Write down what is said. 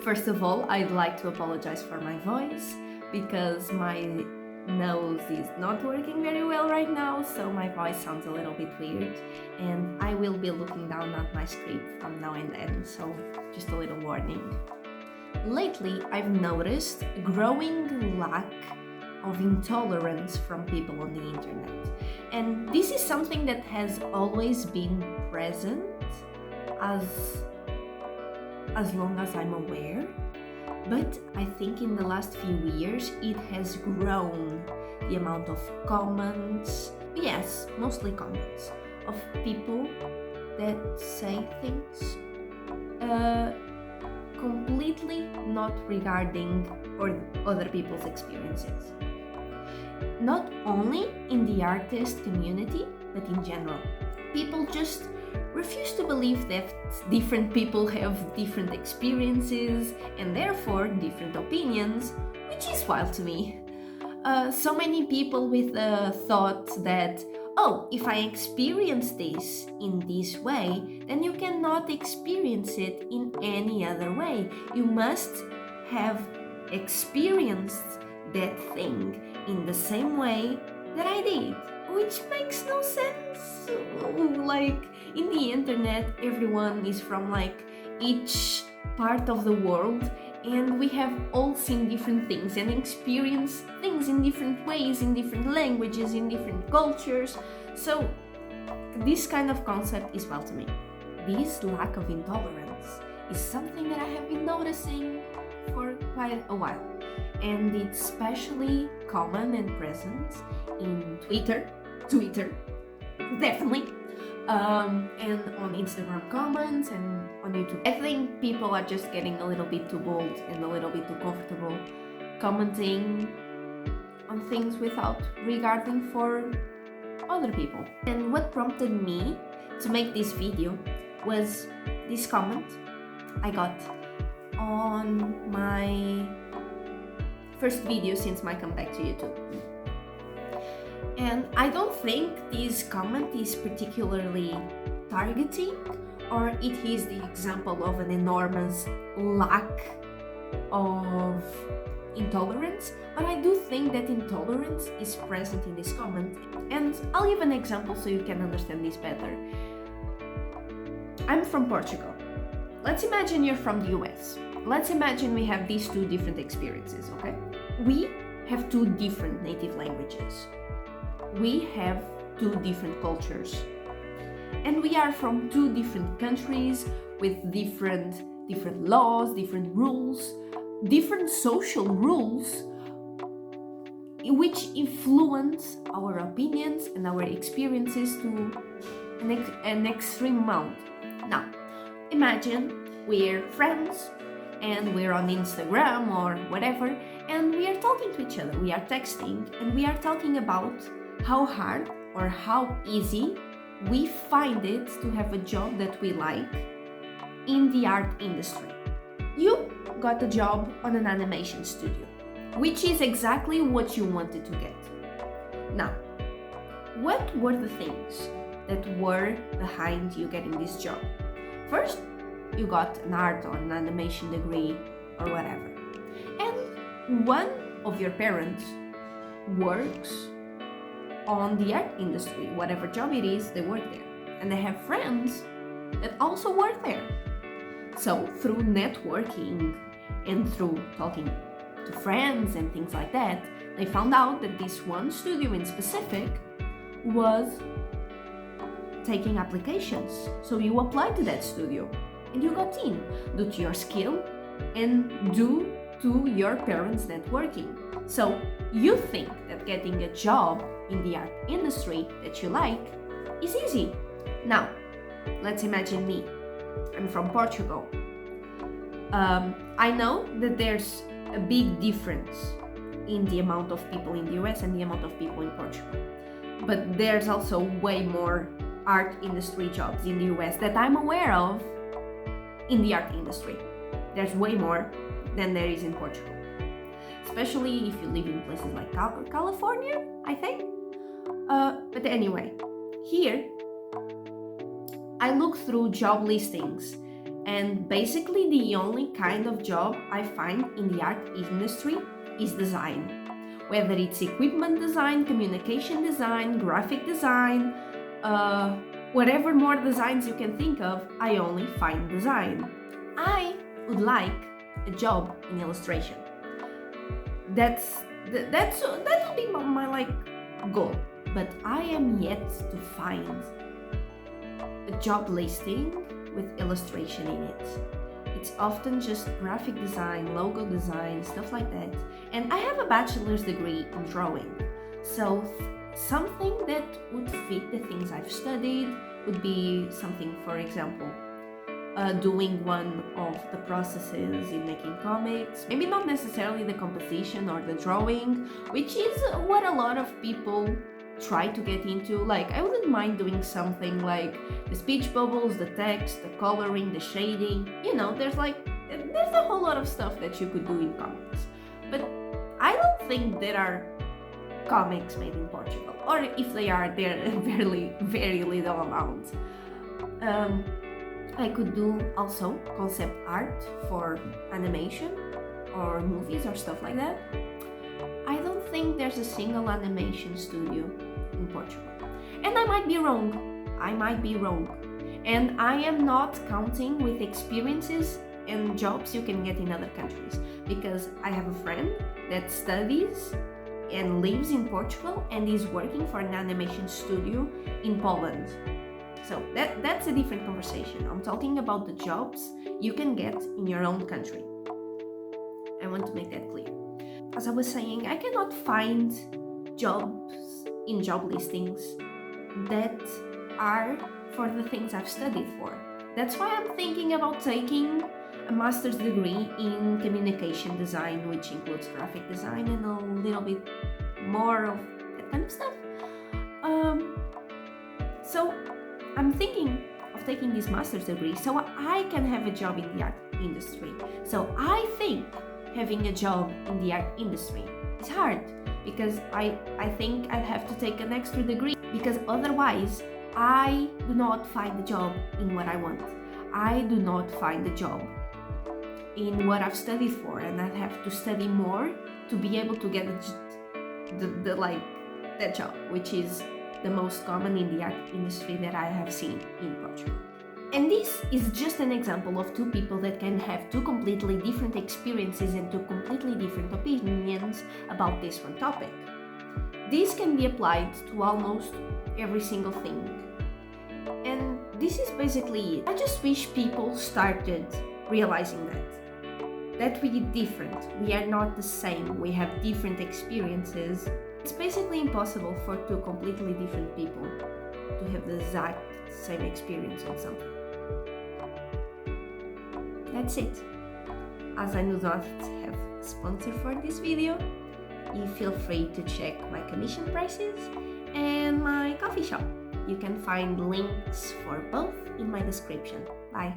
First of all, I'd like to apologize for my voice because my nose is not working very well right now, so my voice sounds a little bit weird, and I will be looking down at my script from now and then, so just a little warning. Lately, I've noticed a growing lack of intolerance from people on the internet, and this is something that has always been present as long as I'm aware, but I think in the last few years it has grown. The amount of comments, yes, mostly comments, of people that say things completely not regarding or other people's experiences. Not only in the artist community, but in general. People just refuse to believe that different people have different experiences and therefore different opinions, which is wild to me. So many people with the thought that, oh, if I experience this in this way, then you cannot experience it in any other way. You must have experienced that thing in the same way that I did, which makes no sense. Like, in the internet, everyone is from like each part of the world, and we have all seen different things and experienced things in different ways, in different languages, in different cultures. So this kind of concept is wild to me. This lack of intolerance is something that I have been noticing for quite a while, and it's especially common and present in Twitter, definitely, and on Instagram comments and on YouTube. I think people are just getting a little bit too bold and a little bit too comfortable commenting on things without regarding for other people. And what prompted me to make this video was this comment I got on my first video since my comeback to YouTube. And I don't think this comment is particularly targeting, or it is the example of an enormous lack of intolerance, but I do think that intolerance is present in this comment. And I'll give an example so you can understand this better. I'm from Portugal. Let's imagine you're from the US. Let's imagine we have these two different experiences, okay? We have two different native languages. We have two different cultures. And we are from two different countries with different laws, different rules, different social rules, which influence our opinions and our experiences to an extreme amount. Now, imagine we're friends and we're on Instagram or whatever, and we are talking to each other, we are texting, and we are talking about how hard or how easy we find it to have a job that we like in the art industry. You got a job on an animation studio, which is exactly what you wanted to get. Now, what were the things that were behind you getting this job? First, you got an art or an animation degree or whatever. And one of your parents works on the art industry, whatever job it is, they work there. And they have friends that also work there. So through networking and through talking to friends and things like that, they found out that this one studio in specific was taking applications. So you applied to that studio and you got in due to your skill and due to your parents' networking. So you think that getting a job in the art industry that you like is easy. Now, let's imagine me. I'm from Portugal. I know that there's a big difference in the amount of people in the US and the amount of people in Portugal. But there's also way more art industry jobs in the US that I'm aware of in the art industry. There's way more than there is in Portugal. Especially if you live in places like California, I think. But anyway, here I look through job listings And basically the only kind of job I find in the art industry is design. Whether it's equipment design, communication design, graphic design, whatever more designs you can think of, I only find design. I would like a job in illustration. That would be my like goal. But I am yet to find a job listing with illustration in it. It's often just graphic design, logo design, stuff like that. And I have a bachelor's degree in drawing. So something that would fit the things I've studied would be something, for example, doing one of the processes in making comics. Maybe not necessarily the composition or the drawing, which is what a lot of people try to get into. Like, I wouldn't mind doing something like the speech bubbles, the text, the coloring, the shading. You know, there's a whole lot of stuff that you could do in comics. But I don't think there are comics made in Portugal, or if they are, they're very little amount. I could do also concept art for animation or movies or stuff like that. I don't think there's a single animation studio in Portugal. And I might be wrong. And I am not counting with experiences and jobs you can get in other countries, because I have a friend that studies and lives in Portugal and is working for an animation studio in Poland. So that's a different conversation. I'm talking about the jobs you can get in your own country. I want to make that clear. As I was saying, I cannot find jobs in job listings that are for the things I've studied for. That's why I'm thinking about taking a master's degree in communication design, which includes graphic design and a little bit more of that kind of stuff. So I'm thinking of taking this master's degree so I can have a job in the art industry. So I think having a job in the art industry is hard, because I think I'd have to take an extra degree, because otherwise I do not find a job in what I want. I do not find a job in what I've studied for, and I'd have to study more to be able to get that job, which is the most common in the art industry that I have seen in Portugal. And this is just an example of two people that can have two completely different experiences and two completely different opinions about this one topic. This can be applied to almost every single thing. And this is basically it. I just wish people started realizing that we're different. We are not the same. We have different experiences. It's basically impossible for two completely different people to have the exact same experience on something. That's it. As I do not have a sponsor for this video, you feel free to check my commission prices and my coffee shop. You can find links for both in my description. Bye.